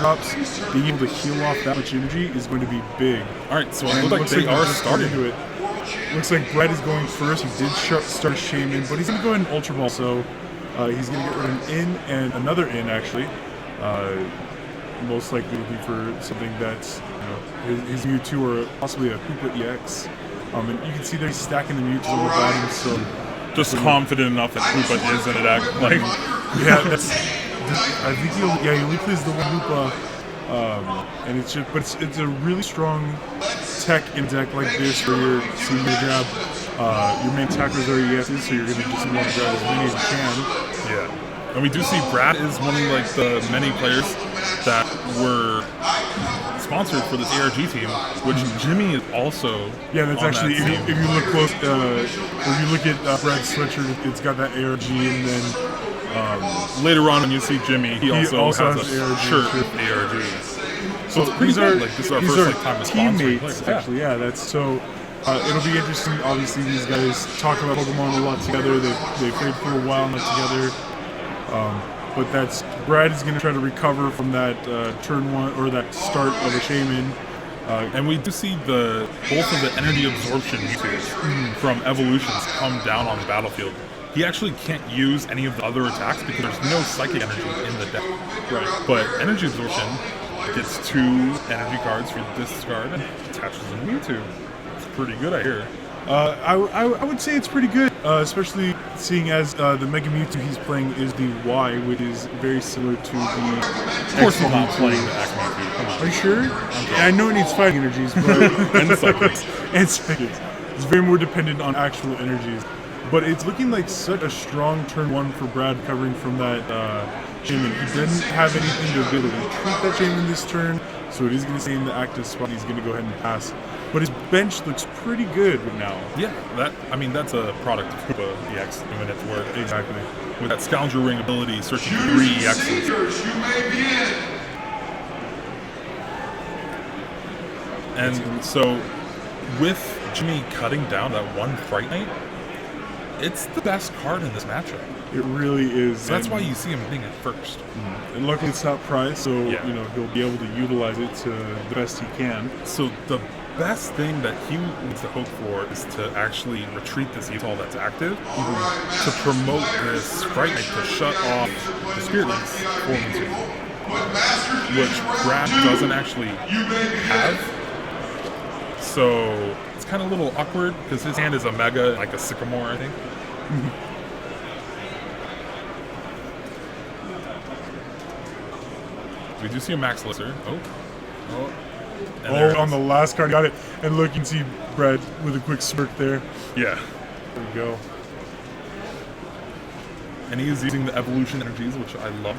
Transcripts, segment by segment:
drops, being able to heal off that much energy is going to be big. All right, so it looks like they are starting to it. Looks like Brad is going first. He did start Shaman, but he's going to go ahead and Ultra Ball, so he's going to get rid of an in and another in, actually. Most likely looking for something that's, his Mewtwo or possibly a Koopa EX. And you can see there he's stacking the Mewtwo on the bottom, so... Just confident enough that Koopa is in a deck. Like, yeah, that's... I think he only plays the one Koopa, and it's just... But it's a really strong tech in a deck like this where you're seeing your grab... your main attackers are ESs, so you're going to just want to grab as many as you can. Yeah. And we do see Brad is one of like the many players that were sponsored for this ARG team, which Jimmy is also. Yeah, that's actually if you look close, if you look at Brad's sweatshirt, it's got that ARG, and then later on when you see Jimmy, he also has a ARG shirt with ARG. So it's pretty good. Like this is our first time as teammates. Actually, yeah, that's so. It'll be interesting. Obviously, these guys talk about Pokemon a lot together. They played for a while now together. But Brad is going to try to recover from that turn one or that start of a Shaman. And we do see both of the energy absorption Mewtwo's from evolutions come down on the battlefield. He actually can't use any of the other attacks because there's no psychic energy in the deck. Right. But energy absorption gets 2 energy cards for discard and attaches a Mewtwo. It's pretty good, I hear. I would say it's pretty good, especially seeing as the Mega Mewtwo he's playing is the Y, which is very similar to the. Of course, he's not playing the X Mewtwo. Come on. Are you sure? Yeah, I know it needs fighting energies, but and psychics. And psychics. It's very more dependent on actual energies, but it's looking like such a strong turn one for Brad covering from that Shaman. He didn't have anything to be able to treat that Shaman this turn, so it is going to stay in the active spot. He's going to go ahead and pass. But his bench looks pretty good now. Yeah, that's a product of Koopa EX doing its work. Exactly. With that Scoundrel Ring ability, searching 3 EXs. And so, with Jimmy cutting down that one Fright Knight, it's the best card in this matchup. It really is. So that's why you see him hitting it first. And luckily it's not priced, so he'll be able to utilize it to the best he can. So the best thing that he needs to hope for is to actually retreat this Yveltal that's active to promote this Fright Knight to shut off the Spirit Links for Mewtwo, which Brad doesn't actually have. So it's kind of a little awkward because his hand is a Mega, like a Sycamore, I think. We do see a Max Lisser. On the last card, got it. And look, you can see Brad with a quick smirk there. Yeah. There we go. And he is using the evolution energies, which I love.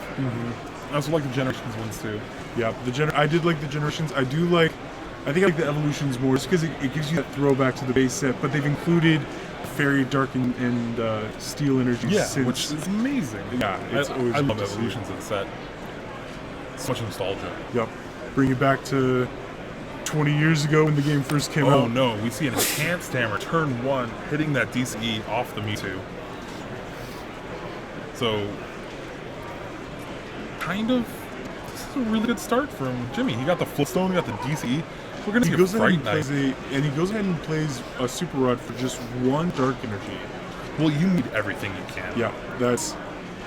I also like the Generations ones too. Yeah, I did like the Generations. I think I like the Evolutions more just because it gives you that throwback to the base set, but they've included Fairy, Dark, and Steel energies. Yeah, since. Which is amazing. Yeah, I love Evolutions in the set. So much nostalgia. Yep. Bring it back to 20 years ago when the game first came out. Oh no, we see an Enhanced Hammer, turn 1, hitting that DCE off the Mewtwo. So, this is a really good start from Jimmy. He got the Flipstone, he got the DCE. We're going to see a Fright Knight. And he goes ahead and plays a Super Rod for just 1 Dark Energy. Well, you need everything you can. Yeah,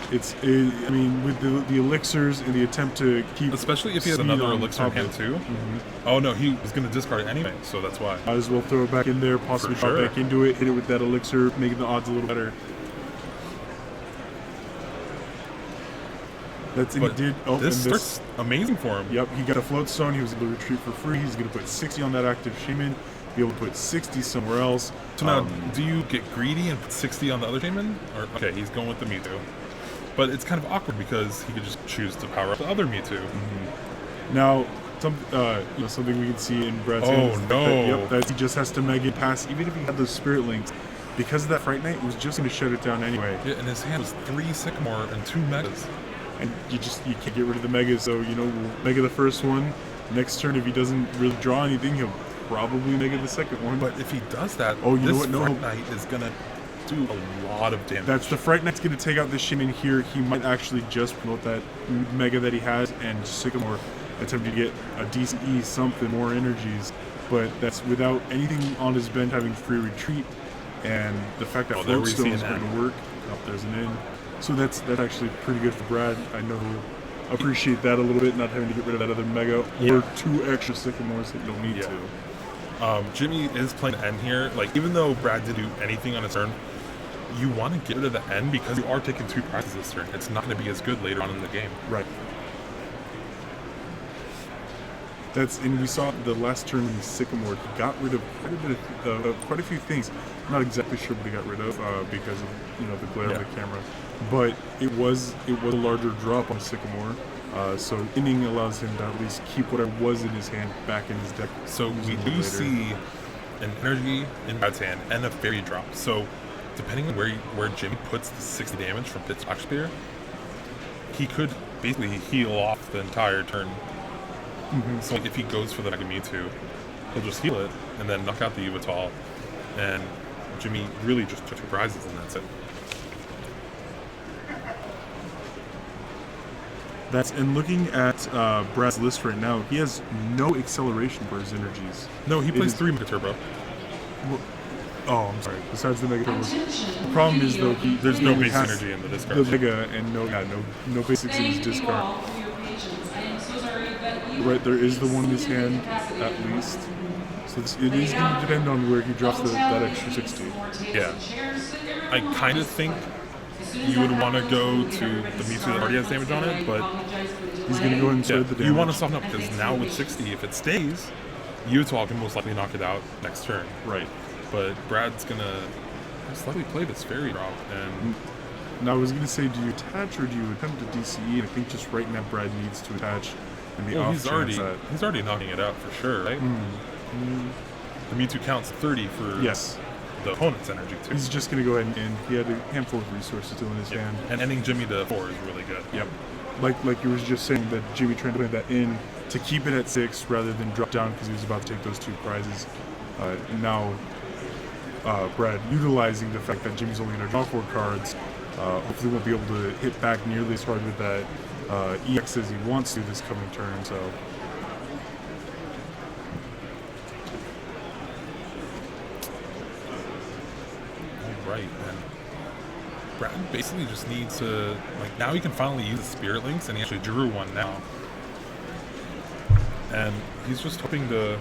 with the elixirs and the attempt to keep... Especially if he has another elixir in hand too. Oh no, he was going to discard it anyway, so that's why. Might as well throw it back in there, possibly drop back into it, hit it with that elixir, making the odds a little better. This starts amazing for him. Yep, he got a Float Stone, he was able to retreat for free, he's going to put 60 on that active Shaman, be able to put 60 somewhere else. So now, do you get greedy and put 60 on the other Shaman? Okay, he's going with the Mewtwo. But it's kind of awkward because he could just choose to power up the other Mewtwo. Now, something we can see in Brad's hands that he just has to Mega Pass, even if he had those Spirit Links. Because of that Fright Knight, it was just going to shut it down anyway. Yeah, and his hand was 3 Sycamore and 2 Megas. And you can't get rid of the Megas, so, we'll Mega the first one. Next turn, if he doesn't really draw anything, he'll probably Mega the second one. But if he does that, this Fright Knight is going to do a lot of damage. That's the Fright Knight's going to take out the Shaman here. He might actually just promote that Mega that he has and Sycamore attempt to get a decent E, something, more energies. But that's without anything on his bench having free retreat, and the fact that there we see Floatstone is an going N. to work. Oh, there's an in. So that's actually pretty good for Brad. I know he'll appreciate that a little bit, not having to get rid of that other Mega or 2 extra Sycamores that you don't need to. Jimmy is playing N here. Like, even though Brad did do anything on his turn, you want to get rid of the N because you are taking 2 prizes this turn. It's not going to be as good later on in the game. Right. And we saw the last turn in the Sycamore, he got rid of quite a bit of quite a few things. I'm not exactly sure what he got rid of because of the glare of the camera, but it was a larger drop on Sycamore. So inning allows him to at least keep what was in his hand back in his deck. So we do see an energy in Brad's hand and a fairy drop. So depending on where Jimmy puts the 60 damage from Pit's Black Spear, he could basically heal off the entire turn. So like, if he goes for the Mega Mewtwo, he'll just heal it and then knock out the Yveltal, and Jimmy really just took 2 prizes and that's it. And looking at Brad's list right now, he has no acceleration for his energies. No, he plays 3 Mega Turbo. Oh, I'm sorry. Besides the Mega Turbo, the problem is though There's no he base has energy in the discard. the Mega and no basics in his discard. Right, there is the one in his hand at least. So it is going to depend on where he drops that extra 60. Yeah. I kind of think you would want to go to the Mewtwo that already has damage on it, but He's going to go ahead and start the damage. you want to soften up because now with 60, if it stays, Yveltal can most likely knock it out next turn. Right. But Brad's going to most likely play this fairy drop, and Now I was going to say, do you attach or do you attempt to DCE? I think just right now Brad needs to attach. And the off he's chance that already knocking it out for sure, right? The Mewtwo counts 30 for yes, the opponent's energy too. he's just going to go ahead and he had a handful of resources still in his hand. And ending Jimmy to 4 is really good. Yep. Like you were just saying that Jimmy trying to put that in to keep it at 6 rather than drop down because he was about to take those 2 prizes. Now Brad utilizing the fact that Jimmy's only going to draw 4 cards, hopefully won't be able to hit back nearly as hard with that EX as he wants to this coming turn. So Right, and Brad basically just needs to, like, now he can finally use the Spirit Links, and he actually drew one now. And he's just hoping to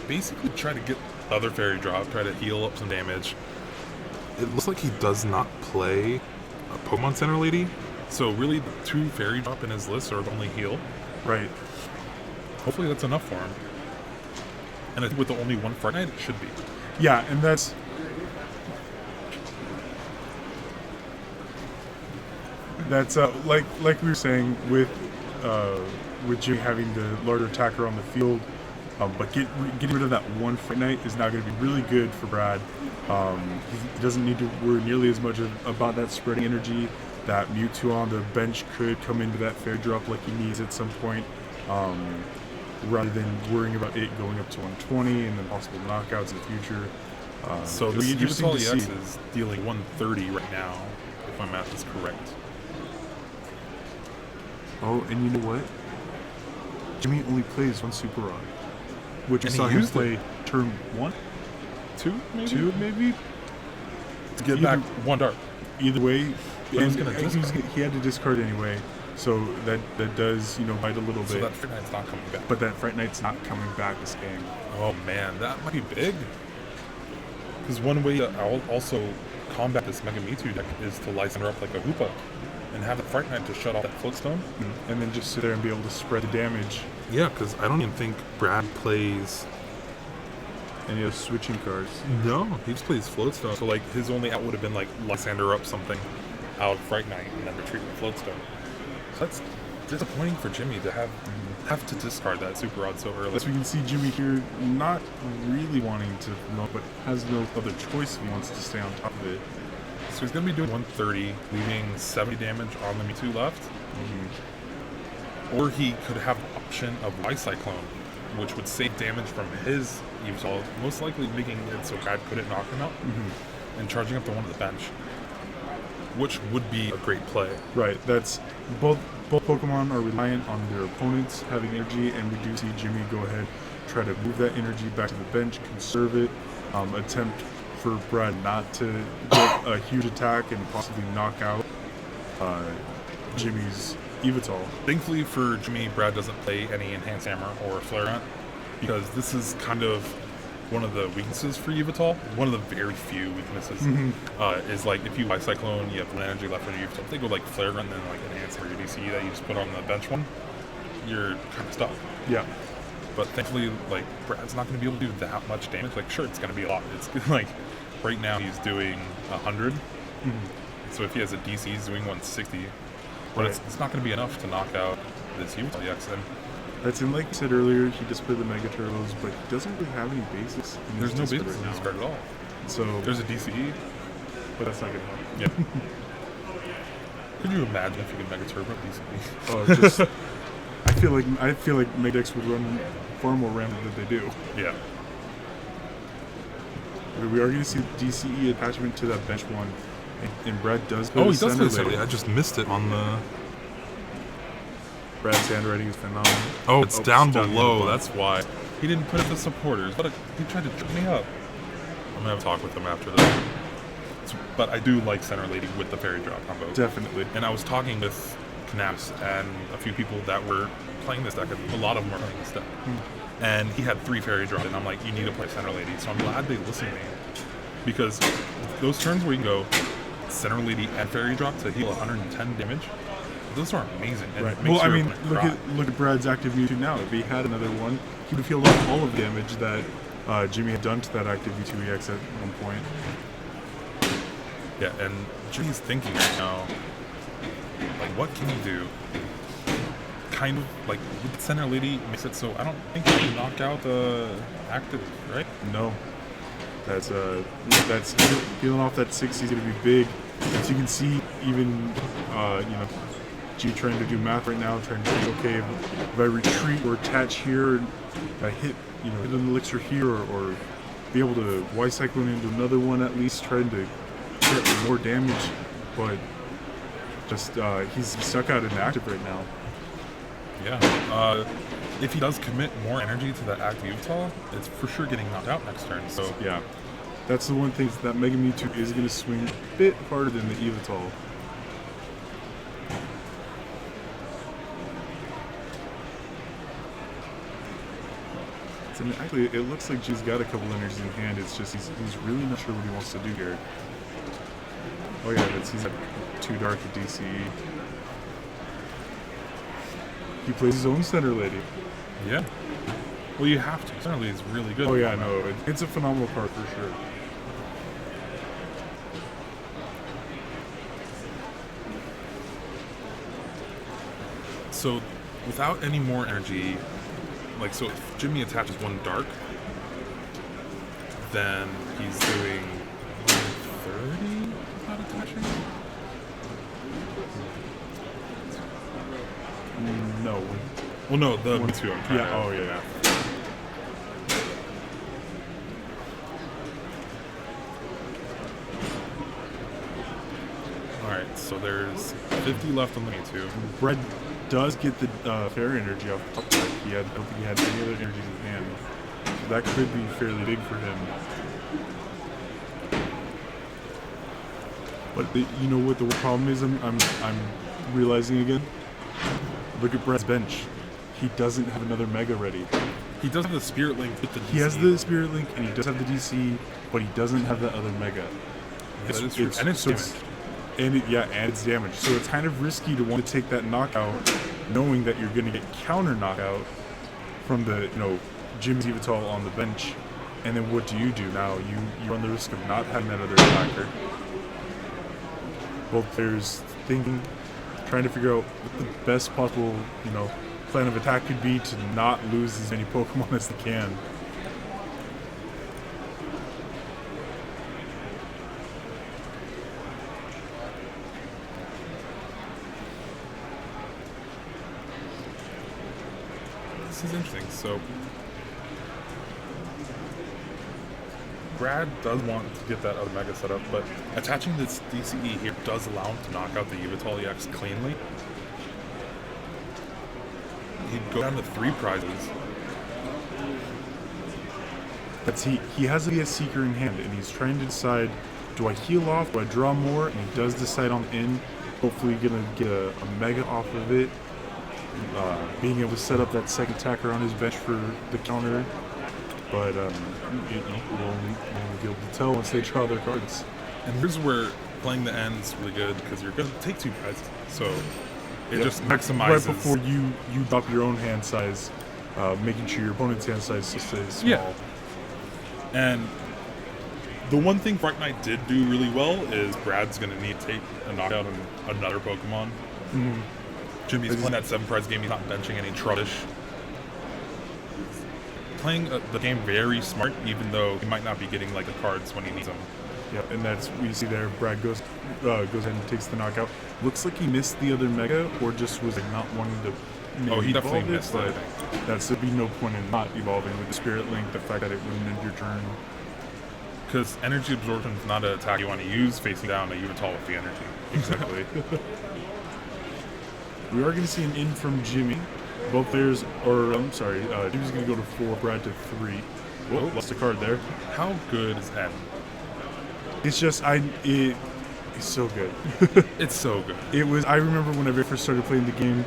basically try to get the other fairy drop, try to heal up some damage. It looks like he does not play a Pokemon Center Lady, so really the 2 fairy drop in his list are the only heal. right. Hopefully that's enough for him. And I think with the only 1 Fright Night, it should be. Yeah, and that's like we were saying with Jimmy having the larger attacker on the field, but getting rid of that 1 Fright Night is now going to be really good for Brad. He doesn't need to worry nearly as much about that spreading energy. That Mewtwo on the bench could come into that fair drop like he needs at some point, rather than worrying about it going up to 120 and then possible knockouts in the future. So it'll the be interesting to Yveltal EX see. is dealing 130 right now, if my math is correct. Oh, and you know what? Jimmy only plays 1 Super Rod, which we And he saw him used play turn 1, 2 maybe? 2 maybe. To get back 1 dart. Either way, But he's and gonna I think discard. he had to discard anyway, so that does bite a little So bit. that Fright Night's not coming back. But that Fright Night's not coming back this game. Oh man, that might be big. Because one way to also combat this Mega Mewtwo deck is to Lysander up like a Hoopa and have the Fright Knight to shut off that Floatstone. And then just sit there and be able to spread the damage. Yeah, because I don't even think Brad plays. And he has switching cards. No, he just plays Floatstone. So like his only out would have been like Lysander up something out of Fright Knight and then retreat with Floatstone. So that's disappointing for Jimmy to have to discard that Super Rod so early. As we can see Jimmy here not really wanting to promote, but has no other choice if he wants to stay on top of it. So he's going to be doing 130, leaving 70 damage on the Mewtwo left. Or he could have the option of Ice Cyclone, which would save damage from his Yveltal, most likely making it so Brad couldn't knock him out, and charging up the one at the bench, which would be a great play. Right, that's both Both Pokemon are reliant on their opponents having energy, and we do see Jimmy go ahead, try to move that energy back to the bench, conserve it, attempt for Brad not to get a huge attack and possibly knock out Jimmy's Yveltal. Thankfully for Jimmy, Brad doesn't play any Enhanced Hammer or Flare Gun, because this is kind of one of the weaknesses for Yveltal. One of the very few weaknesses is like if you buy Cyclone, you have one energy left for your Yveltal. If they go like Flare Gun, then like Enhanced Hammer or DC that you just put on the bench one, you're kind of stuck. Yeah. But thankfully, like, Brad's not going to be able to do that much damage. Like, sure, it's going to be a lot. It's like, right now he's doing 100. So if he has a DC, he's doing 160. But Right. it's not going to be enough to knock out this Yveltal EX. And That's in, like I said earlier, he displayed the Mega Turbos, but he doesn't really have any basics. In there's his no display basics in right this now. card at all. So, There's a DCE. but that's not gonna help. Yeah. Could you imagine if you could Mega Turbo DCE? Oh, it's just I feel like Megadex would run far more rampant than they do. Yeah. We are going to see DCE attachment to that bench one, and Brad does. Oh, he does center play lady. Saturday. I just missed it on the... Brad's handwriting is phenomenal. Oh, it's down down below. below. That's why. He didn't put it to supporters. He tried to trip me up. I'm going to have a talk with him after this. But I do like Center Lady with the Fairy Drop combo. Definitely. And I was talking with Knaps and a few people that were playing this deck. A lot of them are playing this deck. And he had 3 Fairy Drop, and I'm like, you need to play Center Lady. So I'm glad they listened to me. Because those turns where you can go Center Lady and Fairy Drop to heal 110 damage, those are amazing. And Right. it makes Well, I your mean, opponent look cry. at Brad's active Mewtwo now. If he had another one, he would have healed off all of the damage that Jimmy had done to that active Mewtwo EX at one point. Yeah, and Jimmy's thinking right now, like, what can he do? Kind of like with Center Lady makes it so I don't think he can knock out the active, right? No, that's healing off that 60 is gonna be big. As you can see, even G trying to do math right now, trying to think, okay, if I retreat or attach here, and I hit hit an elixir here, or be able to Y Cyclone into another one at least, trying to get more damage, but just he's stuck out inactive right now. Yeah. If he does commit more energy to that active Yveltal, it's for sure getting knocked out next turn. So Yeah, that's the one thing, that Mega Mewtwo is going to swing a bit harder than the Yveltal. And actually, it looks like G's got a couple energies in hand. It's just he's really not sure what he wants to do here. Oh yeah, he's at 2 Dark at DC. He plays his own Center Lady. yeah. Well, you have to. Center Lady is really good. Oh yeah, no, it's a phenomenal card for sure. So without any more energy, like, so if Jimmy attaches 1 Dark, then he's doing 130 without attaching? No. Well, no, the Mewtwo I'm trying Yeah. to... Oh yeah. Alright, so there's 50 left on the Mewtwo. Brad does get the fairy energy off the top deck. I don't think he had any other energies in hand. So that could be fairly big for him. But you know what the problem is? I'm realizing again. Look at Brad's bench. He doesn't have another Mega ready. He does have the Spirit Link with the DC. He has the Spirit Link and he does have the DC, but he doesn't have the other Mega. Yeah, that is true. And it's damage. And it's damage. So it's kind of risky to want to take that knockout, knowing that you're going to get counter knockout from the Jimmy's Yveltal on the bench. And then what do? Now you run the risk of not having that other attacker. Both players thinking, trying to figure out what the best possible plan of attack could be to not lose as many Pokemon as they can. This is interesting. So Brad does want to get that other Mega set up, but attaching this DCE here does allow him to knock out the Yveltal EX cleanly. he'd go down to 3 prizes. He has a Seeker in hand, and he's trying to decide, do I heal off, do I draw more? And he does decide on in, hopefully gonna get a Mega off of it. Being able to set up that second attacker on his bench for the counter. But we'll only be able to tell once they draw their cards. And here's where playing the end is really good, because you're going to take 2 prizes. So it just maximizes. Right before you drop your own hand size, making sure your opponent's hand size stays small. Yeah. And the one thing Fright Knight did do really well is Brad's going to need to take a knockout on another Pokemon. Mm-hmm. Jimmy's playing that 7 prize game. He's not benching any Trubbish. Playing the game very smart, even though he might not be getting like the cards when he needs them. Yeah, and that's what you see there. Brad goes ahead and takes the knockout. Looks like he missed the other Mega, or just was like not wanting to. He definitely evolve missed it. But there'd be no point in not evolving with the Spirit Link. The fact that it wouldn't end your turn. Because Energy Absorption is not an attack you want to use facing down a Yveltal with the energy. Exactly. We are going to see an in from Jimmy. Both players, Jimmy's going to go to 4, Brad to 3. Whoa, lost a card there. How good is N? It's just, it's so good. It's so good. I remember whenever I first started playing the game,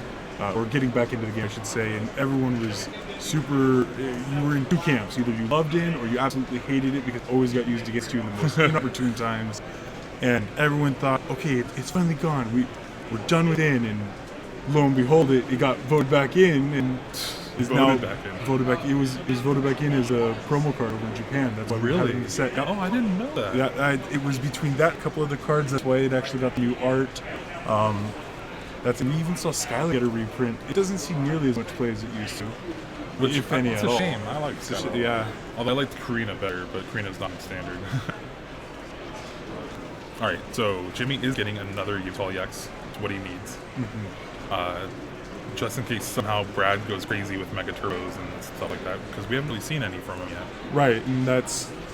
or getting back into the game, I should say, and everyone was super, you were in 2 camps. Either you loved it or you absolutely hated it because it always got used against you in the most inopportune times. And everyone thought, okay, it's finally gone. We're done with it, and lo and behold, it got voted back in, and is now voted back. It was voted back in as a promo card over in Japan. That's why we're having the set. Oh, I didn't know that. Yeah, it was between that couple other cards. That's why it actually got the new art. We even saw Skyla get a reprint. It doesn't see nearly as much play as it used to. Which if any it's at a all. shame. I like Skyla. Yeah. Although I liked Karina better, but Karina's not in standard. Alright, so Jimmy is getting another Yveltal EX. It's what he needs. Just in case somehow Brad goes crazy with Mega Turbos and stuff like that, because we haven't really seen any from him yet. Right, and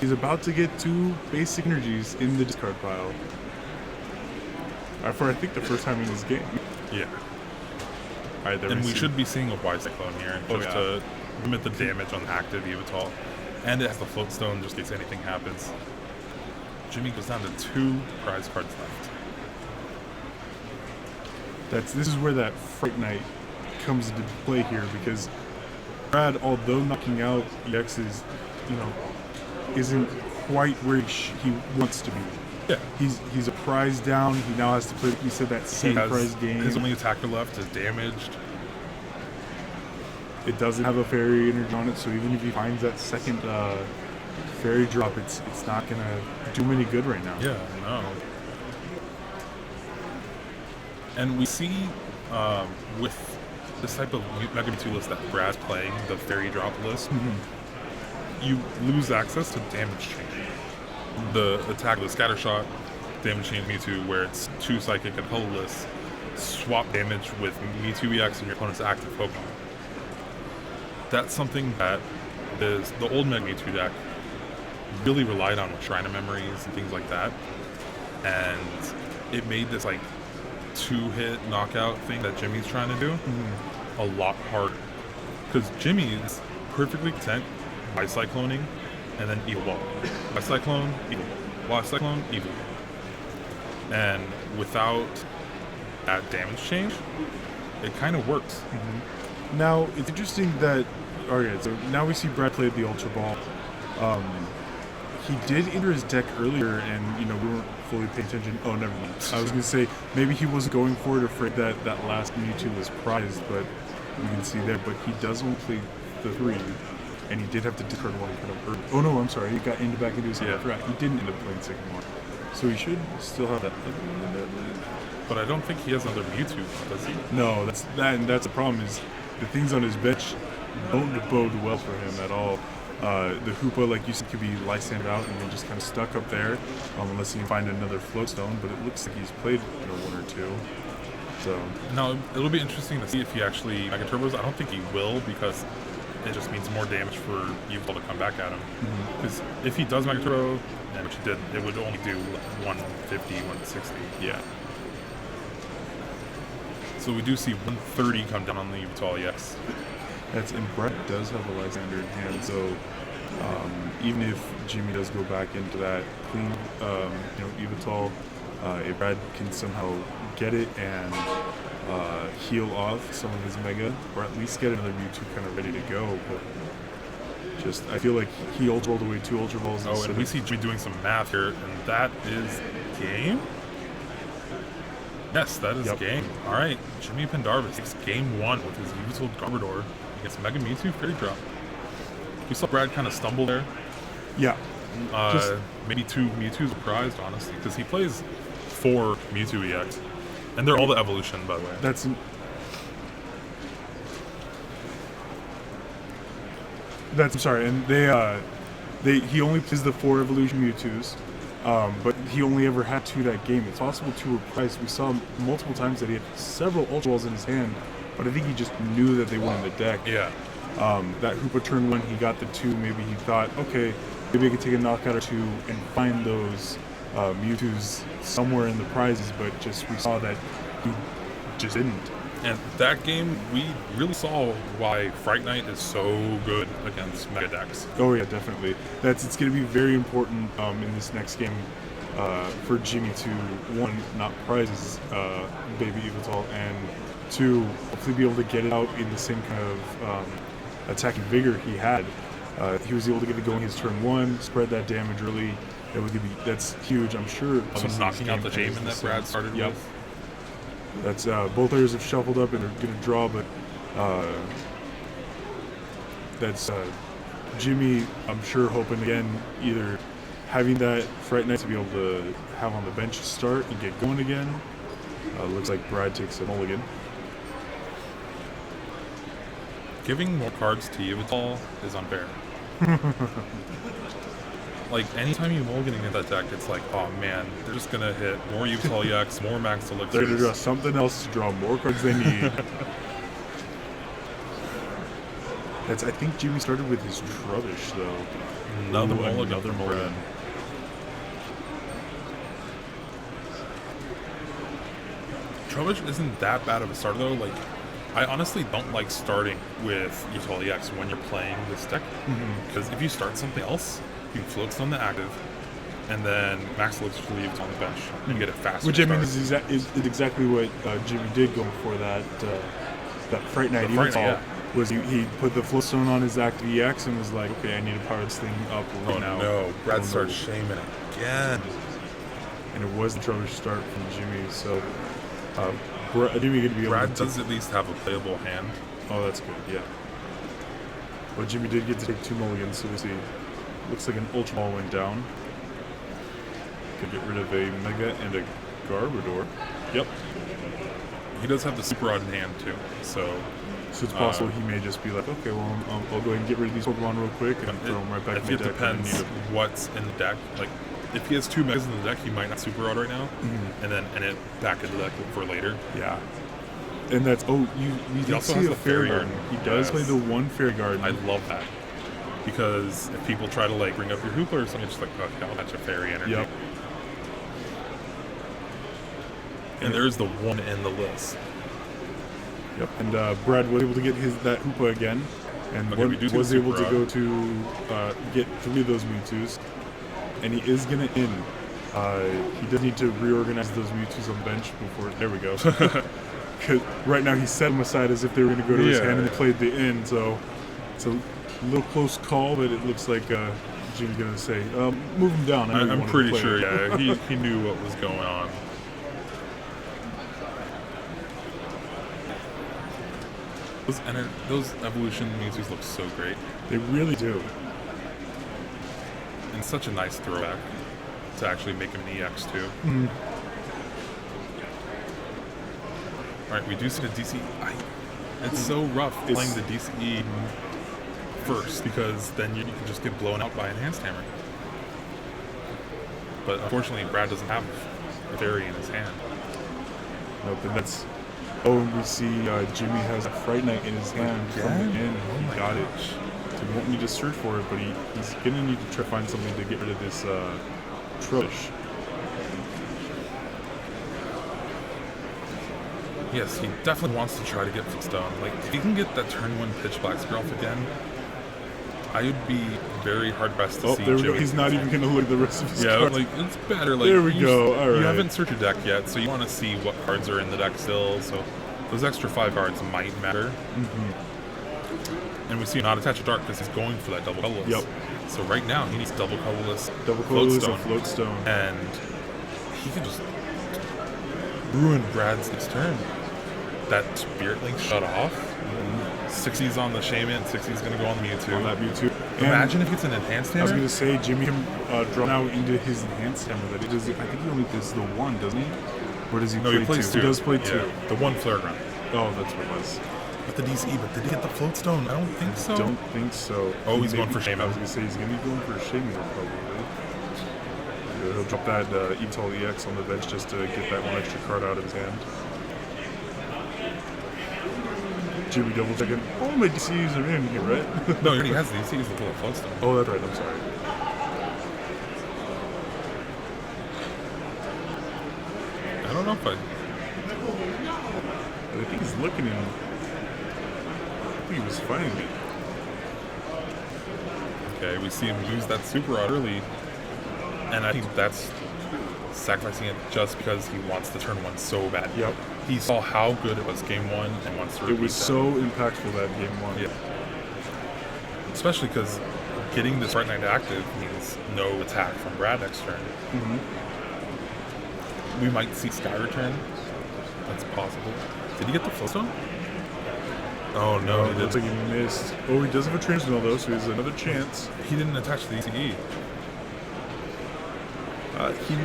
he's about to get 2 basic energies in the discard pile. For I think the first time in this game. Yeah. Alright, there And we see. should be seeing a Y Cyclone here, just to limit the damage on the active Yveltal. And it has the Float Stone just in case anything happens. Jimmy goes down to 2 prize cards left. This is where that Fright Knight comes into play here, because Brad, although knocking out EXs, isn't quite where he wants to be. Yeah. He's a prize down. He now has to play, like you said, that same prize game. His only attacker left is damaged. It doesn't have a fairy energy on it, so even if he finds that second fairy drop, it's not gonna do him any good right now. Yeah, no. And we see with this type of Mega Mewtwo list that Brad's playing, the fairy drop list, you lose access to damage change. The attack, the scatter shot, damage change Mewtwo, where it's 2 psychic and colorless, swap damage with Mewtwo EX and your opponent's active Pokemon. That's something that the old Mega Mewtwo deck really relied on with Shrine of Memories and things like that. And it made this like 2-hit knockout thing that Jimmy's trying to do a lot harder. Because Jimmy is perfectly content by cycloning and then Evil Ball. By Cyclone, Evil Ball. By Cyclone, Evil Ball. And without that damage change, it kind of works. Now, it's interesting that... Okay, so now we see Brad play the Ultra Ball. He did enter his deck earlier, and, we weren't fully paying attention. Oh, never mind. I was going to say, maybe he wasn't going for it, afraid that last Mewtwo was prized, but you can see there. But he does only play the 3, and he did have to discard one kind of early. Oh, no, I'm sorry. He got back into his hand. He didn't end up playing second one. So he should still have that. But I don't think he has another Mewtwo, does he? No, that's the problem, is the things on his bench don't bode well for him at all. The Hoopa, like you said, could be Lysandre out and then just kind of stuck up there, unless he can find another Float Stone, but it looks like he's played 1 or 2. So Now, it'll be interesting to see if he actually Mega Turbos. I don't think he will, because it just means more damage for Yveltal to come back at him. Because if he does Mega Turbo, and which he did, it would only do 150, 160. yeah. So So we do see 130 come down on the Yveltal EX. And Brad does have a Lysander in hand, so even if Jimmy does go back into that clean, Yveltal, if Brad can somehow get it and heal off some of his Mega, or at least get another Mewtwo kind of ready to go, but I feel like he Ultra Balled away 2 Ultra Balls. Oh, and we see Jimmy doing some math here, and that is game? Yes, that is game. All right, Jimmy Pendarvis takes game 1 with his Yveltal Garbodor against Mega Mewtwo Fairy Drop. We saw Brad kind of stumble there. Yeah. Maybe 2 Mewtwo surprised, honestly, because he plays 4 Mewtwo EX. And they're all the evolution, by the way. I'm sorry, and he only plays the 4 evolution Mewtwo's, but he only ever had 2 that game. It's possible to reprise. We saw multiple times that he had several Ultra Balls in his hand, but I think he just knew that they were in the deck. Yeah. That Hoopa turn 1, he got the 2. Maybe he thought, okay, maybe I could take a knockout or 2 and find those Mewtwo's somewhere in the prizes, but we saw that he just didn't. And that game, we really saw why Fright Knight is so good against Mega decks. Oh yeah, definitely. It's going to be very important in this next game for Jimmy to, 1, not prize Baby Yveltal, and 2, hopefully be able to get it out in the same kind of attacking vigor he had. He was able to get it going his turn 1, spread that damage early. That's huge, I'm sure. So knocking out the Jamin that Brad started with. That's both players have shuffled up and are going to draw, but that's Jimmy, I'm sure, hoping again either having that Fright Knight to be able to have on the bench to start and get going again. Looks like Brad takes a mulligan. Giving more cards to Yveltal is unfair. Like, anytime you mulligan against that deck, it's like, oh man, they're just gonna hit more Yveltal EX, more Max Elixirs. They're gonna draw something else to draw more cards they need. I think Jimmy started with his Trubbish, though. Another mulligan. Trubbish isn't that bad of a starter, though. Like, I honestly don't like starting with Yveltal EX when you're playing this deck, because if you start something else, you can float on the active, and then Max Elixir leave it on the bench, and you get it faster. Which I mean is exactly what Jimmy did going for that Fright Knight. Was he put the Floatstone on his active EX and was like, okay, I need to power this thing up right now. No, Brad starts shaming again. And it was the Trubbish start from Jimmy, so Jimmy could be able Brad does at least have a playable hand. Oh, that's good, yeah. But Jimmy did get to take 2 mulligans, so we'll see. Looks like an Ultra Ball went down. Could get rid of a Mega and a Garbodor. Yep. He does have the Super Rod in hand, too, so it's possible he may just be like, okay, well, I'll go ahead and get rid of these Pokemon real quick and throw them right back in the deck. It depends what's in the deck. Like, if he has 2 Megas in the deck, he might not Super Rod right now, and then it back in the deck for later. Yeah. And that's, you did see a Fairy Garden. He does play the 1 Fairy Garden. I love that. Because if people try to like bring up your Hoopa or something, it's just like, okay, I'll catch a Fairy energy. Yep. And there's the 1 in the list. Yep. And Brad was able to get that Hoopa again, and was able to go to get 3 of those Mewtwo's, and he is gonna in. He does need to reorganize those Mewtwo's on the bench before. There we go. Because right now he set them aside as if they were going to go to his hand, and they played the in. So it's a little close call, but it looks like Jimmy's going to say, "Move him down." I'm pretty sure. Yeah, he knew what was going on. Those evolution Mewtwo's look so great. They really do. And such a nice throwback to actually make him an EX too. Alright, we do see the DC. It's so rough playing the DCE first, because then you can just get blown out by Enhanced Hammer. But unfortunately, Brad doesn't have a Fairy in his hand. Nope, and that's... Oh, and we see Jimmy has a Fright Knight in his hand from the end. He got it. So he won't need to search for it, but he's going to need to try to find something to get rid of this Trubbish. Yes, he definitely wants to try to get Footstone. Like, if he can get that turn 1 pitch Black Spear off again, I would be very hard pressed to Oh, see there we go. Jimmy. He's not even going to look at the rest of his Yeah, cards. like, it's better. Like, There we you go. All You right. haven't searched your deck yet, so you want to see what cards are in the deck still. So those extra 5 cards might matter. And we see not attach a dark because he's going for that double colorless. Yep. So right now he needs double colorless, Double colorless Floatstone, and Floatstone. and he can just ruin Brad's next turn. That Spirit Link shut off. 60's on the Shaman, 60's going to go on the Mewtwo. On that Mewtwo. And Imagine if it's an enhanced I was hammer. going to say, Jimmy can draw now into his enhanced hammer. That he does. I think he only does the one, doesn't he? Or does he No, play he plays 2. He does play 2. Yeah, the one Flare Ground. Oh, that's what it was. With the DC, but did he get the Floatstone? I don't think so. Don't think so. Oh, he's going Maybe- for Shaman. I was going to say he's going to be going for a Shaman probably. He'll drop that Etal EX on the bench just to get that one extra card out of his hand. Jimmy double checking. All my DCs are in here, right? No, he already has DC. He's the full Floatstone. Oh, that's right. I'm sorry. I don't know if I. I think he's looking in. I think he was finding it. Okay, we see him use that Super Rod early, and I think that's sacrificing it just because he wants to turn 1 so bad. Yep. He saw how good it was game 1 and wants to repeat It was that. so impactful that game 1. Yeah. Especially because getting this Fright Knight active means no attack from Brad next turn. We might see Sky Return. That's possible. Did he get the Floatstone? Oh no, he It looks didn't. like he missed. Oh, he does have a Transmill though, so he has another chance. He didn't attach the ECE. He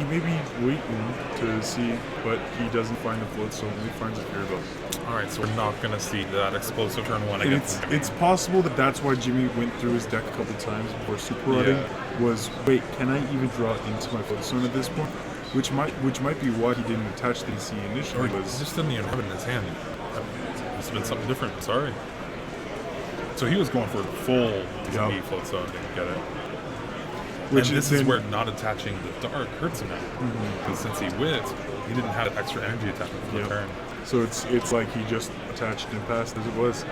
may be waiting to see, but he doesn't find the Floatstone. He finds it here though. Alright, so we're not going to see that explosive turn 1 And against it's possible that that's why Jimmy went through his deck a couple times before super rotting. Was wait, can I even draw into my Floatstone at this point? Which might be why he didn't attach the DC Or initially. he Was just didn't even have it in his hand. It's been something different. I'm sorry. So he was going for the full DCE Floatstone, didn't get it. which And this is then- where not attaching the dark hurts him now. Because since he whipped, he didn't have that extra energy attachment for the Yeah. turn. So it's like he just attached and passed as it was,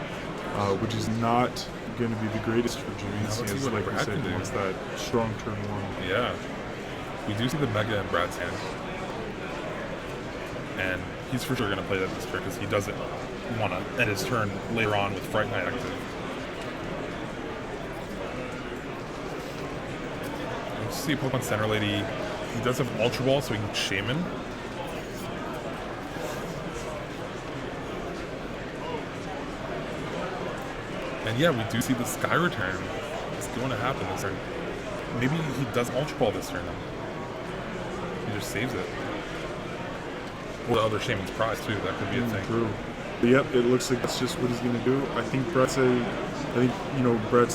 which is not going to be the greatest for Jimmy. Now let's see As what like we Brad said, can he do. wants that strong turn 1. Yeah. We do see the Mega in Brad's hand. And he's for sure going to play that this turn because he doesn't want to end his turn later on with Fright Knight active. You see Pokemon Center Lady. He does have Ultra Ball, so he can Shaman. And yeah, we do see the Sky Return. It's going to happen this turn. Maybe he does Ultra Ball this turn. He just saves it. Or the other Shaman's Prize too. That could be a thing. True. But yep, it looks like that's just what he's going to do. I think Brad's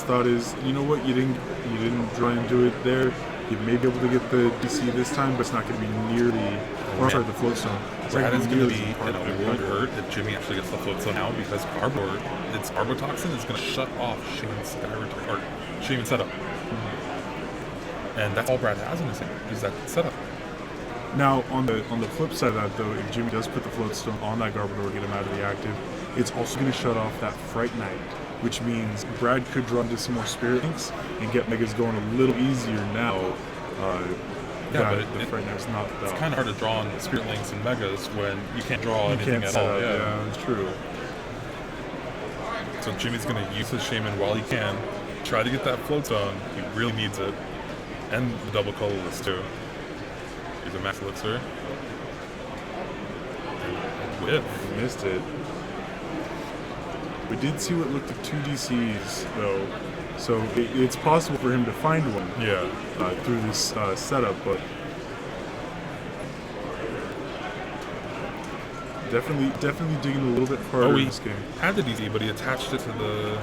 thought is, you know what, you didn't draw into it there. You may be able to get the DC this time, but it's not going to be nearly. Or sorry, the Floatstone. It's not Brad is gonna going to be nearly in as a important. world hurt if Jimmy actually gets the Floatstone now because its Arbotoxin is going to shut off Shaman's Sky Return, or Shaman setup. And that's all Brad has in his hand, is that setup. Now, on the flip side of that, though, if Jimmy does put the Floatstone on that Garbodor, get him out of the active, it's also going to shut off that Fright Knight, which means Brad could draw into some more Spirit Links and get Megas going a little easier now. But the Fright Knight's not. It's kind of hard to draw on Spirit Links and Megas when you can't draw You anything can't at set all. up. Yeah, it's true. So Jimmy's going to use his Shaman while he can, try to get that Floatstone. He really needs it. And the double colorless too. Here's a Max Elixir. And whip. Missed it. We did see what looked like 2 DCs, though, so it's possible for him to find one Yeah. through this setup, but definitely digging a little bit harder Oh, in he this game. had the DC, but he attached it to the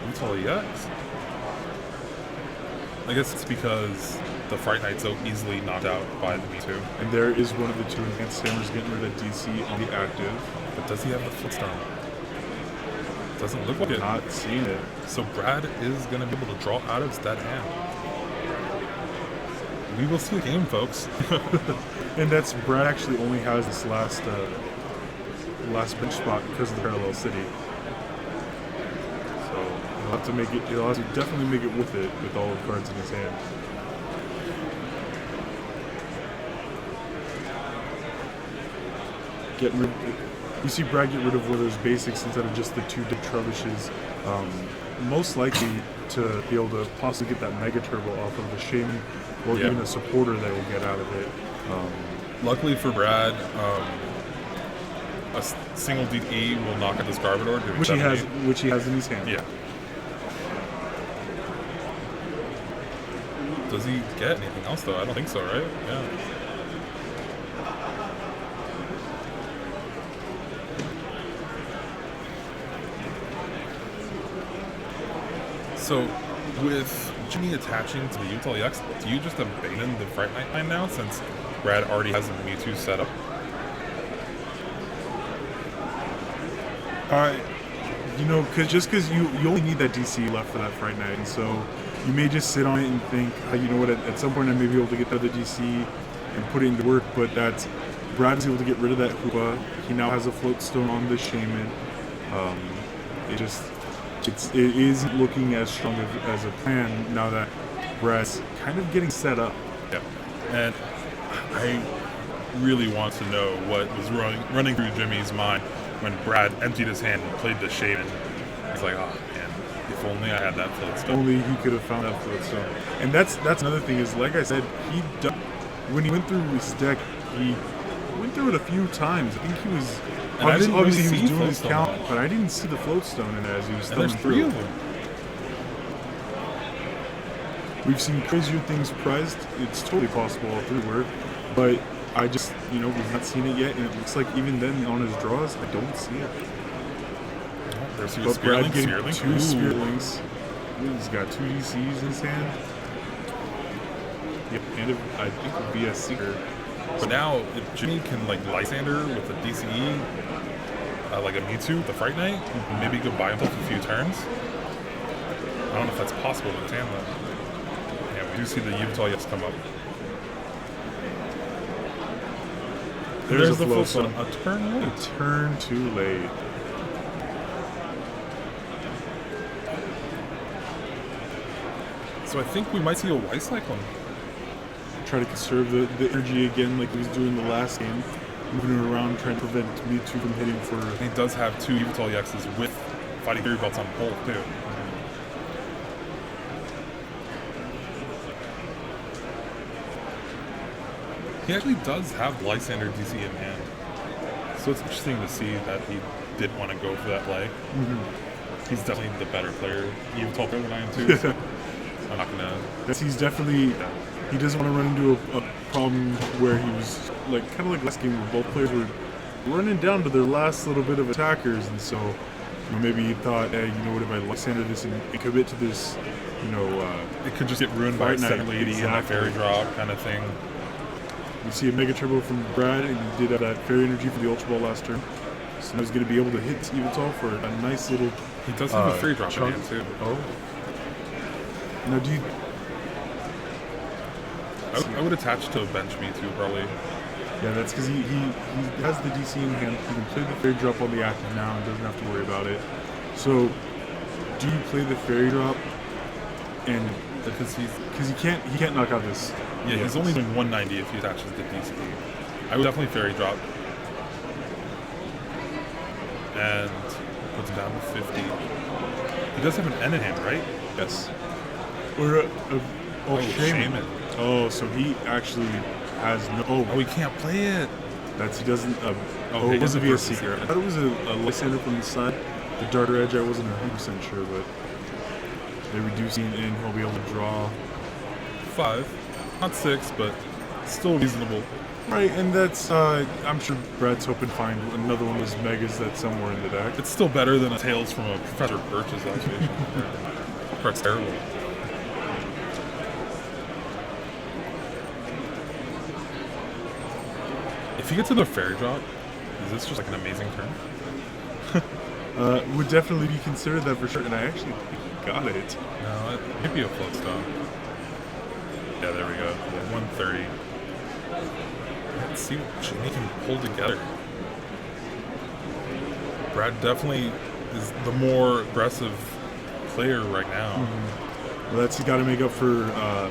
Utah EX. I guess it's because the Fright Knight's so easily knocked out by the Mewtwo. And there is one of the 2 enhanced hammers getting rid of DC on the active. But does he have the Floatstone? Doesn't look like it. Not seeing it. So Brad is going to be able to draw out of his dead hand. We will see a game, folks. And that's Brad actually only has this last last bench spot because of the Parallel City. So he'll have to make it. He'll have to definitely make it with it with all the cards in his hand. Getting rid. You see Brad get rid of one of those basics instead of just the 2 dead Trebushes. Most likely to be able to possibly get that Mega Turbo off of the Shaman or even a supporter that will get out of it. Luckily for Brad, a single DE will knock out this Garbodor, doing Which he has in his hand. Yeah. Does he get anything else though? I don't think so, right? Yeah. So, with Jimmy attaching to the Yveltal EX, do you just abandon the Fright Night line now since Brad already has a Mewtwo set up? Because you only need that DC left for that Fright Night, and so you may just sit on it and think, you know what, at some point I may be able to get the other DC and put it into work, but Brad is able to get rid of that Hoopa. He now has a Float Stone on the Shaman. It isn't looking as strong as a plan now that Brad's kind of getting set up. Yeah, and I really want to know what was running through Jimmy's mind when Brad emptied his hand and played the Shaman. He's like, oh man, if only I had that Float Stone. Only he could have found that Float Stone. And that's another thing is, like I said, when he went through his deck, he went through it a few times. I think he was... Obviously he was doing his count, but I didn't see the Float Stone in there as he was thumbing through. There's 3 of them. We've seen crazier things prized. It's totally possible all 3 were, but I just, we've not seen it yet, and it looks like even then on his draws, I don't see it. There's But Brad getting Spearlink. 2 Spearlinks. He's got 2 DCs in his hand. Yep, and I think it would be a Seeker. But now, if Jimmy can Lysander with a DCE, like a Mewtwo, the Fright Night, maybe he could buy himself a few turns. I don't know if that's possible with his hand though. Yeah, we do see the Yveltal EX come up. There's the Float Stone. A turn late. A turn too late. So I think we might see a Y Cyclone. Try to conserve the energy again like he was doing the last game. Moving it around, trying to prevent Mewtwo from hitting for... He does have 2 Yveltal EXs with Fighting Fury Belts on hold, too. He actually does have Lysander DC in hand. So it's interesting to see that he did want to go for that play. Mm-hmm. He's definitely the better player, Yveltal player than I am, too. So I'm not going to... He's definitely... He doesn't want to run into a problem where he was kind of like last game where both players were running down to their last little bit of attackers, and so maybe he thought, hey, what, if I Lysander this and commit to this, it could just get ruined by a Second Lady and a Fairy Drop kind of thing. You see a Mega Turbo from Brad, and he did have that Fairy Energy for the Ultra Ball last turn. So now he's going to be able to hit Yveltal for a nice little... He does have a Fairy Drop in hand, too. Oh. Now, do you... I would attach to a bench Mewtwo, probably. Yeah, that's because he has the DC in hand. He can play the Fairy Drop on the active now and doesn't have to worry about it. So, do you play the Fairy Drop? And because he can't knock out this. Yeah, he's only doing 190 if he attaches the DC. I would definitely Fairy Drop. And puts him down to 50. He does have an N in hand, right? Yes. Or Shaman. Oh, so he actually has no... Oh, he can't play it. He doesn't... it wasn't via Seeker. I thought it was a Lysander from the side. The Darter Edge, I wasn't 100% sure, but they're reducing it and he'll be able to draw... 5. Not 6, but still reasonable. Right, and that's... I'm sure Brad's hoping to find another one of those Megas that's somewhere in the deck. It's still better than a Tails from a Professor Birch's activation. That's terrible. If you get to the Fairy Drop, is this just an amazing turn? Would definitely be considered that for sure, and I actually got it. No, it might be a Float Stone. Yeah, there we go. 130. Let's see what Jimmy can pull together. Brad definitely is the more aggressive player right now. Well, he's got to make up for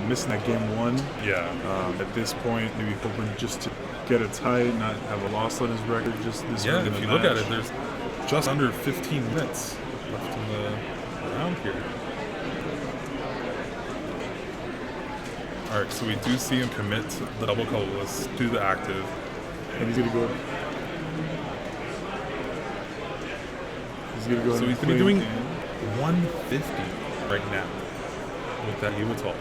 missing that game one. Yeah. At this point, maybe hoping just to get a tie, not have a loss on his record. Just this. Yeah, early in if the you look at match. it, there's just under 15 minutes left in the round here. All right, so we do see him commit to the double colorless, do the active. And he's gonna go. He's gonna go. So ahead he's and going to be doing play. 150 right now with that Evital.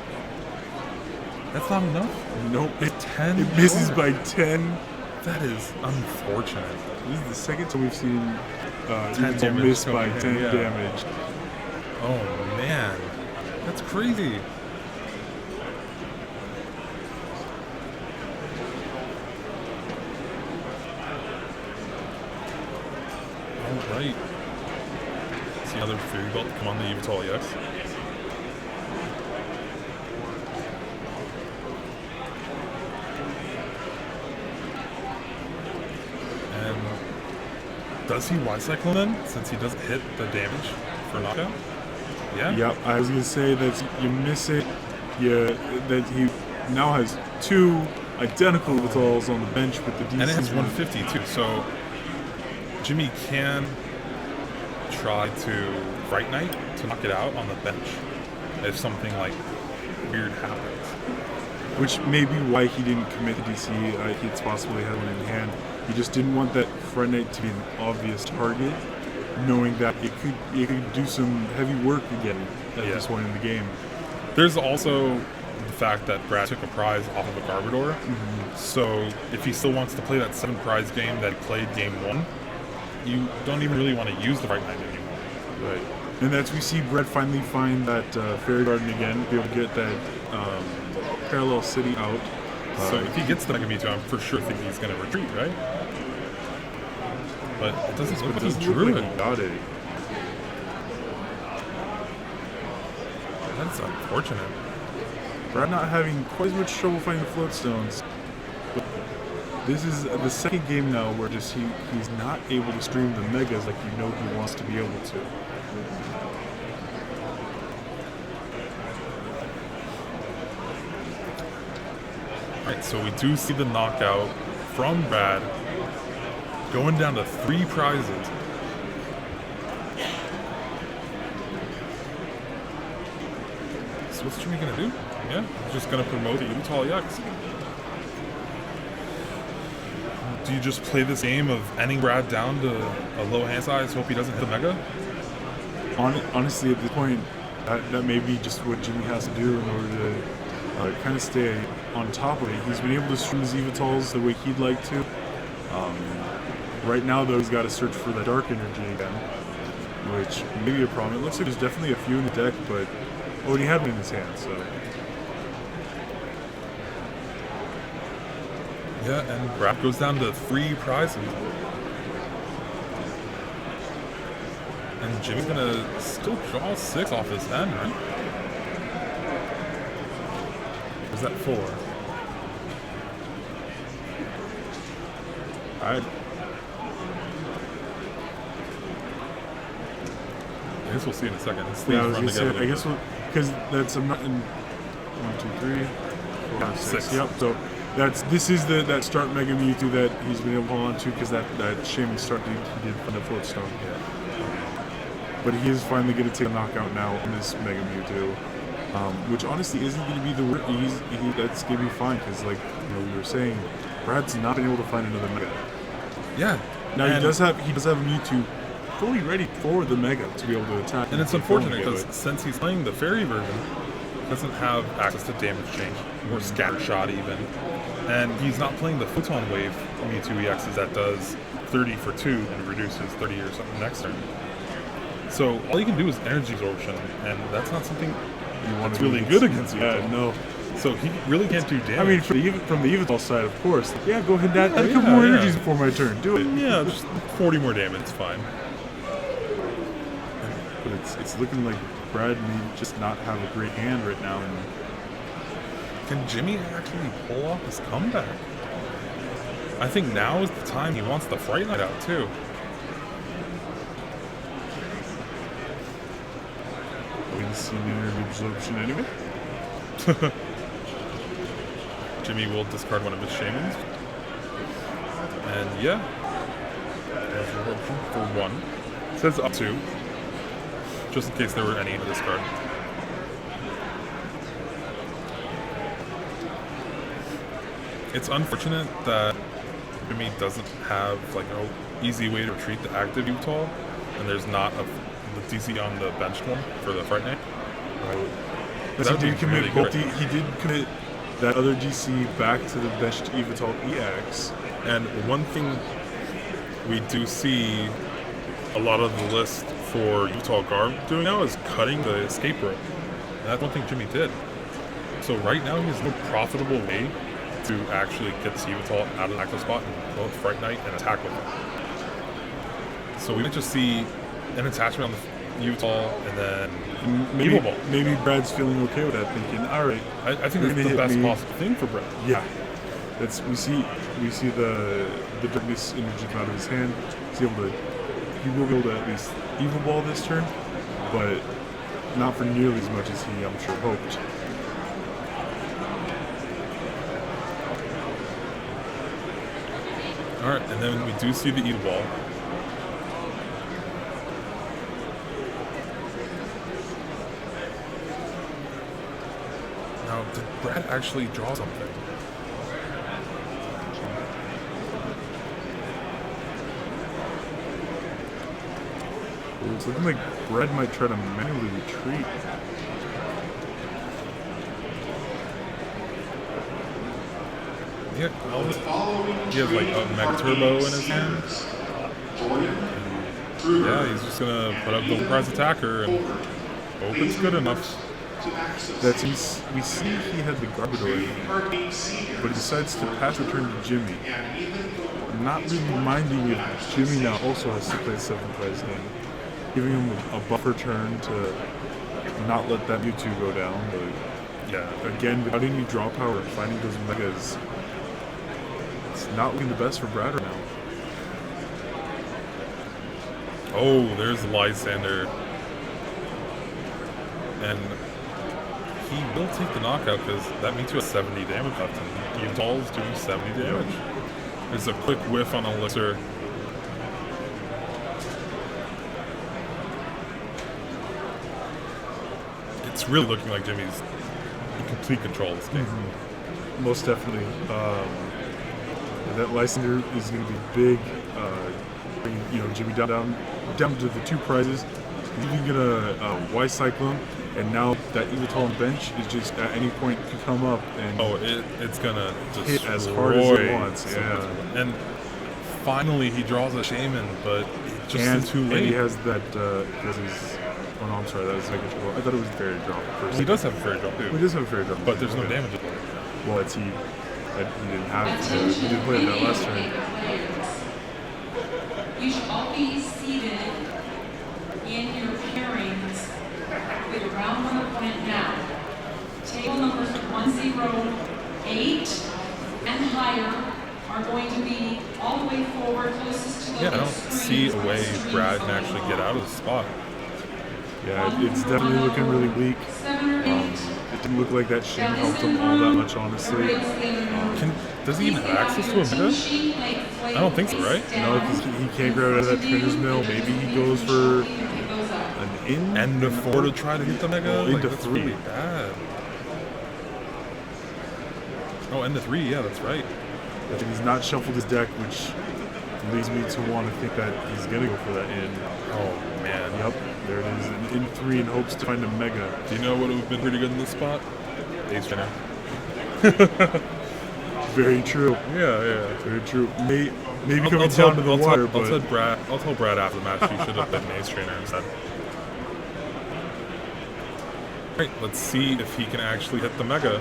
That's not enough. Nope. 10. It misses more. by 10. That is unfortunate. This is the second time we've seen 10 Evital damage miss by coming in, 10 yeah. damage. Oh man, that's crazy. All right. See another Fury Belt come on the Evital EX. And does he Y-Cyclone then, since he doesn't hit the damage for knockout? Yeah? Yep, I was gonna say that you miss it. Yeah, that he now has two identical Evitals on the bench with the DC. And it has 150 too, so Jimmy can try to Fright Knight to knock it out on the bench if something like weird happens. Which may be why he didn't commit the DC. He'd possibly had one in hand. He just didn't want that Fright Knight to be an obvious target, knowing that it could do some heavy work again at this point in the game. There's also the fact that Brad took a prize off of a Garbodor, so if he still wants to play that 7 prize game that he played game 1, you don't even really want to use the Fright Knight anymore. Right. And that's we see Brett finally find that Fairy Garden again, be able to get that Parallel City out. So if he gets the Mega Mewtwo, I'm for sure think he's going to retreat, right? But it doesn't look like he drew like it. he got it. That's unfortunate. Brad not having quite as much trouble finding the float stones. But this is the second game now where just he's not able to stream the megas like you know he wants to be able to. Alright, so we do see the knockout from Brad going down to 3 prizes. So what's Jimmy gonna do? Yeah, he's just gonna promote the Evital EX. Do you just play this game of ending Brad down to a low hand size, hope he doesn't hit the Mega? Honestly, at this point, that may be just what Jimmy has to do in order to kind of stay on top of it. He's been able to stream his Evitals the way he'd like to. Right now, though, he's got to search for the Dark Energy again, which may be a problem. It looks like there's definitely a few in the deck, but he had one in his hand, so. Yeah, and Brad goes down to 3 prizes. And Jimmy's gonna still draw 6 off his end, right? Or is that 4? I guess we'll see in a second. Yeah, I was gonna say, I guess because that's I'm not in 1, 2, 3, 4, 5, 6. 6. Yep. So this is that start Mega Mewtwo that he's been able to hold on to because that Shaman start he did on the Float Stone. Yeah. But he is finally going to take a knockout now on this Mega Mewtwo, which honestly isn't going to be the worst. That's going to be fine because, like we were saying, Brad's not been able to find another Mega. Yeah. Now he does have Mewtwo fully ready for the Mega to be able to attack. And it's unfortunate because since he's playing the Fairy version, he doesn't have access to damage change or scatter shot even. And he's not playing the Photon Wave Mewtwo EXs that does 30 for 2 and reduces 30 or something next turn. So all you can do is energy absorption, and that's not something that's really good against you. Yeah, no. So he really can't do damage. I mean, from the Evital side, of course. Yeah, go ahead and add a couple more energies before my turn. Do it. Yeah, just 40 more damage, it's fine. But it's looking like Brad may just not have a great hand right now. And can Jimmy actually pull off his comeback? I think now is the time he wants the Fright Knight out too. seen energy absorption anyway. Jimmy will discard one of his shamans. And yeah. For 1. It says up to. Just in case there were any to discard. It's unfortunate that Jimmy doesn't have like an easy way to retreat the active Yveltal, and there's not a DC on the benched one for the Fright Knight. Right. That would He be did commit really both. good. He did commit that other DC back to the benched Yveltal EX. And one thing we do see a lot of the list for Utah Garb doing now is cutting the escape rope. And that's one thing Jimmy did. So right now he has no profitable way to actually get this Utah out of the active spot and both Fright Knight and attack with it. So we might just see an attachment on the Utah and then Maybe, Evil Ball. maybe Brad's feeling okay with that, thinking, all right, I think You're that's gonna the hit best me. possible thing for Brett. yeah. That's we see the darkness energy come out of his hand. He will be able to at least evil ball this turn, but not for nearly as much as he, I'm sure, hoped. Alright, and then we do see the Evil Ball. Now, did Brad actually draw something? It's looking like Brad might try to manually retreat. Yeah, he has like a Mega Turbo in his hand. Yeah, he's just gonna put up the surprise attacker and hope it's good enough. We see he had the Garbodor, but he decides to pass the turn to Jimmy. Not really minding if Jimmy now also has to play 7 prize hand, giving him a buffer turn to not let that Mewtwo go down. But Yeah, again, without any draw power, finding those megas, it's not looking the best for Brad right now. oh, there's Lysander. And he will take the knockout because that means you have 70 damage left and Yveltal's doing 70 damage. There's a quick whiff on Elixir. It's really looking like Jimmy's in complete control of this game. Most definitely. That Lysander is going to be big. Bringing Jimmy down to the 2 prizes. He's even going to Y Cyclone, and now that Yveltal on bench is just at any point could come up and Oh, it's gonna just hit as hard as it wants. Yeah. And finally he draws a Shaman, but it just And, is too and late. he has that. Because he's. Oh no, I'm sorry. That was Mega Turbo. I thought it was Fairy Drop first. He does have a fairy drop too, He does have a Fairy Drop, but there's no Okay. damage. Well, it's he didn't have it. He did play it that last turn. You should all be seated in your pairings with your round 1 opponent now. Table numbers 108 and higher are going to be all the way forward, closest to the Yeah, I don't screens see a on way the screens Brad can actually get out of the spot. Yeah, it's definitely looking really weak. 7 or 8. It didn't look like that shit helped him all that much, honestly. Does he even have access to a meta? I don't think so, right? No, because he can't grab it out of that trainer's mill. Maybe he goes for an in. End of 4 to try to hit the Mega? End Like, of that's 3. really bad. Oh, end of 3, yeah, that's right. I think he's not shuffled his deck, which leads me to want to think that he's gonna go for that in. Oh, man. Yep, there it is. An in 3 in hopes to find a mega. Do you know what would have been pretty good in this spot? Ace Trainer. Very true. Yeah. Very true. Maybe I'll coming tell- down to the I'll tell- wire, I'll but tell Brad after the match he should have been an Ace Trainer instead. Alright, let's see if he can actually hit the Mega.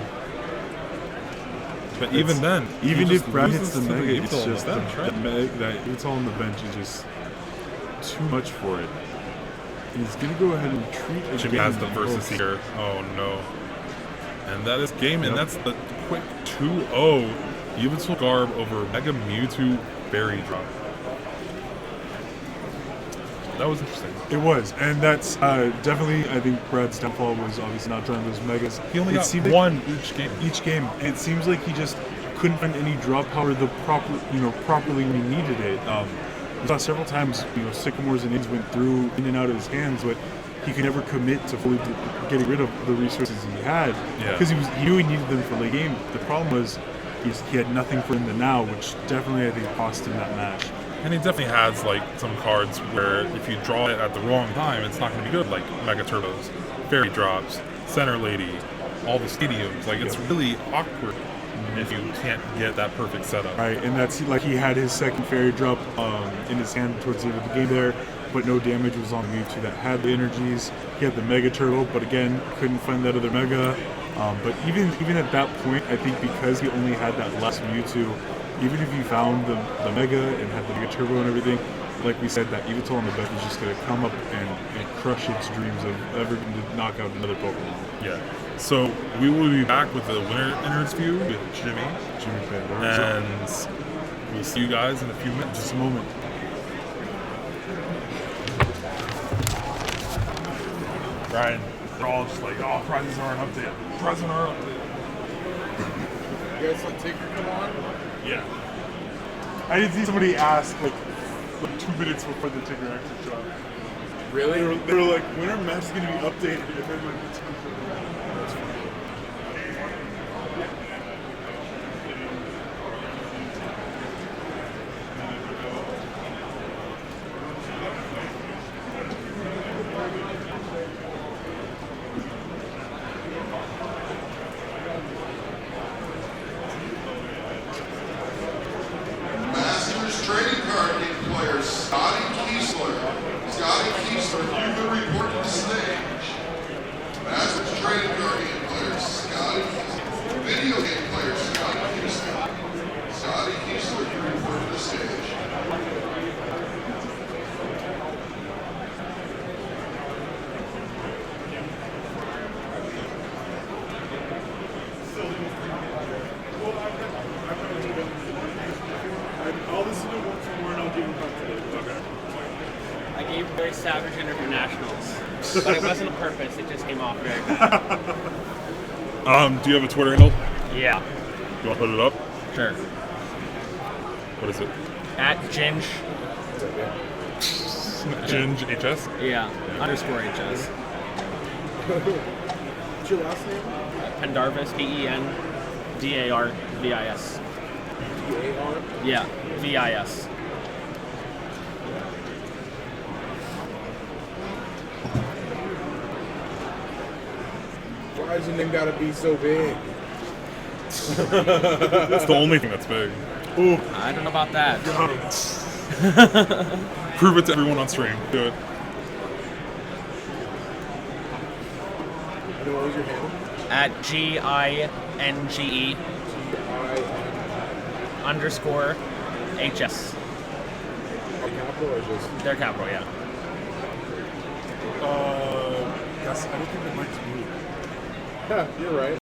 But even then, he even just if Brad loses hits the to mega, Yveltal it's on the just bench, right? that Yveltal on the bench is just too much for it. And he's gonna go ahead and retreat again. Jimmy has the in versus hopes. here. Oh no. And that is game, and Yep. that's the quick 2-0. Yveltal Garb over Mega Mewtwo Berry Drop. That was interesting. It was, and that's definitely, I think Brad's downfall was obviously not drawing those megas. He only It got seemed one each game. each game. And it seems like he just couldn't find any drop power properly when he needed it. We saw several times, Sycamores and Iggs went through in and out of his hands, but he could never commit to fully getting rid of the resources he had because he knew he needed them for late game. The problem was he had nothing for him to now, which definitely I think cost him that match. And he definitely has like some cards where if you draw it at the wrong time, it's not going to be good. Like Mega Turbos, Fairy Drops, Center Lady, all the stadiums. Like it's really awkward if you can't get that perfect setup. Right, and that's like he had his second fairy drop in his hand towards the end of the game there, but no damage was on Mewtwo that had the energies. He had the Mega Turtle, but again, couldn't find that other Mega. But even at that point, I think because he only had that last Mewtwo, even if he found the Mega and had the Mega Turbo and everything, like we said, that Yveltal on the bench was just going to come up and crush its dreams of ever going to knock out another Pokemon. Yeah. So we will be back with the winner interview with Jimmy, and we'll see you guys in a few minutes. Just a moment. Brian, they're all just like, oh, prizes aren't updated. Prizes aren't updated. You guys let Tigger come on? Yeah. I did see somebody ask like 2 minutes before the Tigger actually dropped. Really? They were like, when are maps going to be updated? And then like, that's funny. Masters trading card game player Scotty Kiesler. Scotty Kiesler, you've been reported to stage. Masters trading card game player Scotty Kiesler. Video game player Scotty Kiesler. Scotty Kiesler, you're reported to stage. I'll listen to once more and I'll give him back to you. Okay. I gave very savage internationals, but it wasn't on purpose. It just came off very bad. Do you have a Twitter handle? Yeah, You want to put it up? sure. What is it? At Ginge, Ginge HS? yeah, underscore HS. What's your last name? Pendarvis, Pendarvis. D-A-R? Yeah, VIS. Why is your name gotta be so big? That's the only thing that's big. Ooh, I don't know about that. got him. Prove it to everyone on stream. Do it. And what was your handle? At GINGE underscore HS. Capital or just? They're capital, yeah. Yes, I don't think it might be. Yeah, you're right.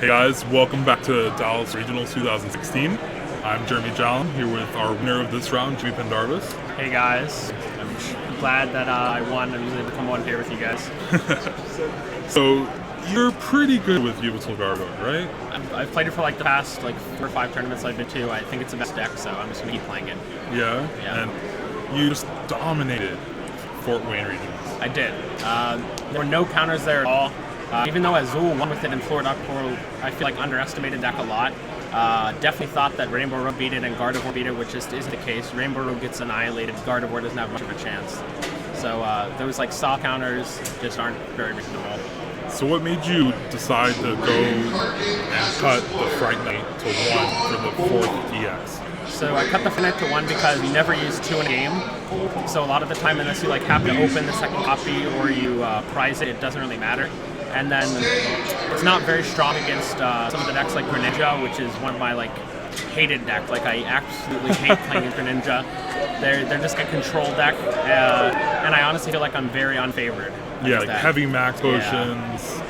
Hey guys, welcome back to Dallas Regionals 2016. I'm Jeremy Jallin, here with our winner of this round, Jimmy Pendarvis. Hey guys, I'm glad that I won and was able to come on here with you guys. So, you're pretty good with Yggdrasil Gargoyle, right? I've played it for like the past 4 or 5 tournaments I've been to. I think it's the best deck, so I'm just gonna keep playing it. Yeah? Yeah. And you just dominated Fort Wayne Regionals. I did. There were no counters there at all. Even though Azul won with it in Florida, I feel like underestimated deck a lot. Definitely thought that Rainbow Rogue beat it and Gardevoir beat it, which just isn't the case. Rainbow Rogue gets annihilated, Gardevoir doesn't have much of a chance. So those saw counters just aren't very reasonable. So what made you decide to go and cut the Fright Knight to 1 for the 4th EX? So I cut the Fright Knight to 1 because you never use 2 in a game. So a lot of the time, unless you happen to open the second copy or you prize it, it doesn't really matter. And then it's not very strong against some of the decks like Greninja, which is one of my hated decks. I absolutely hate playing Greninja. They're just a control deck, and I honestly feel like I'm very unfavored. Yeah, against that. heavy max potions,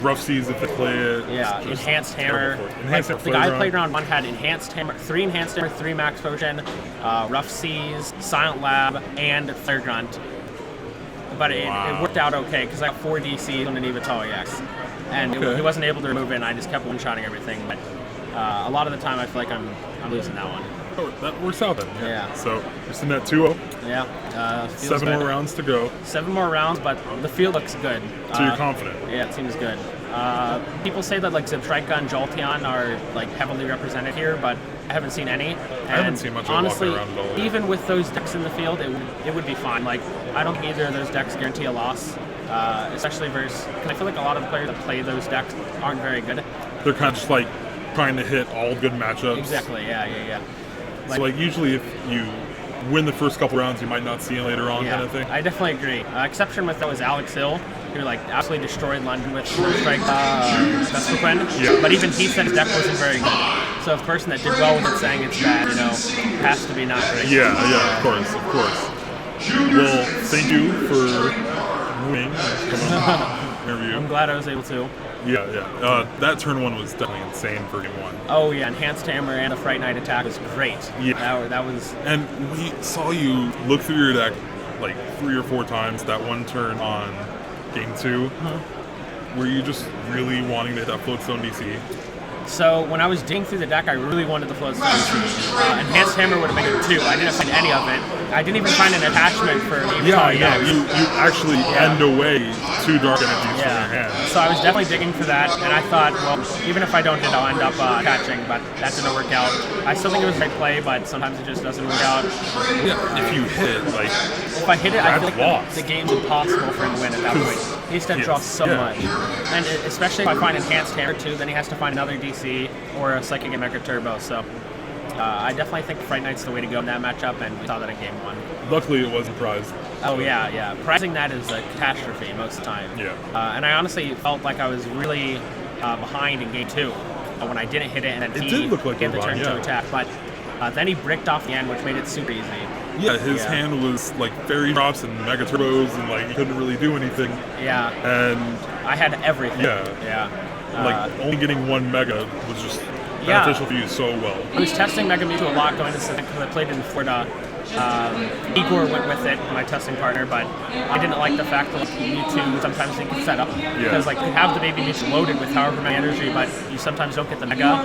rough seas if they play it. Yeah, Just Enhanced Hammer. Enhanced Hammer The guy I Flareon. played round 1 had Enhanced Hammer, 3 Enhanced Hammer, 3 Max Potion, Rough Seas, Silent Lab, and Flare Grunt. But it worked out okay because I got 4 DCs on an Yveltal EX. And he wasn't able to remove it, and I just kept one-shotting everything. But a lot of the time I feel like I'm losing that one. Oh, that works out then. Yeah. So you're sitting at 2-0. Yeah. Feels 7 good. more rounds to go. 7 more rounds, but the field looks good. So you're confident. Yeah, it seems good. People say that Zebstrika and Jolteon are heavily represented here, but I haven't seen any. And haven't seen much of it honestly, walking around at all. even with those decks in the field, it would be fine. I don't think either of those decks guarantee a loss, especially versus. Because I feel like a lot of the players that play those decks aren't very good. They're kind of just trying to hit all good matchups. Exactly. Yeah. So usually if you win the first couple rounds, you might not see it later on, kind of thing. I definitely agree. Exception with that was Alex Hill, who absolutely destroyed London with Strike Vespiquen. Yeah. But even he said his deck wasn't very good. So a person that did well with it saying it's bad, has to be not great. Yeah, of course. Well, thank you for winning and coming on the interview. I'm glad I was able to. Yeah. That turn 1 was definitely insane for game 1. Oh yeah, Enhanced Hammer and the Fright Knight attack was great. Yeah. That was. And we saw you look through your deck 3 or 4 times that one turn on game 2. Were you just really wanting to hit that float stone DC? So when I was digging through the deck, I really wanted the Float Stone. Enhanced Hammer would have been good too. I didn't find any of it. I didn't even find an attachment for Yveltal EX. You actually end away 2 dark energies from your hand. So I was definitely digging for that, and I thought, well, even if I don't hit, I'll end up catching, but that didn't work out. I still think it was a great play, but sometimes it just doesn't work out. Yeah, if you hit it, if I hit it, I feel lost. the game's impossible for him to win at that point. He has to draw so much. And especially if I find Enhanced Hammer too, then he has to find another DC or a Psychic and Mega Turbo. So I definitely think Fright Knight's the way to go in that matchup, and we saw that in game 1. Luckily, it wasn't prized. Oh yeah. Prizing that is a catastrophe most of the time. Yeah. And I honestly felt like I was really behind in game 2 when I didn't hit it, and then It he did look like get you the were turn behind, to attack. But then he bricked off the end, which made it super easy. Yeah, his hand was fairy drops and mega turbos, and he couldn't really do anything. Yeah. And I had everything. Yeah. Only getting 1 mega was just beneficial for you so well. I was testing Mega Mewtwo a lot going to Civic because I played in Florida. Igor went with it, my testing partner, but I didn't like the fact that Mewtwo sometimes didn't get set up. Because you have the baby Mewtwo loaded with however many energy, but you sometimes don't get the Mega,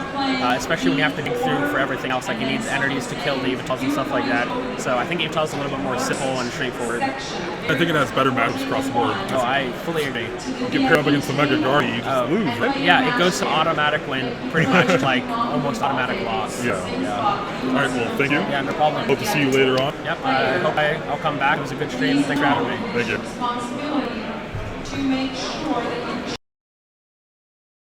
especially when you have to dig through for everything else. He needs energies to kill the Yveltals and stuff like that. So I think Yveltal's a little bit more simple and straightforward. I think it has better matchups across the board. Oh, I fully agree. You get paired up against the Mega Guardian, you just lose, right? Yeah, it goes to automatic win, pretty much almost automatic loss. Yeah. All right, well, thank you. Yeah, no problem. Hope to see you later on. Yep, I hope I'll come back. It was a good stream. Thanks for having me. Thank you. Responsibility to make sure that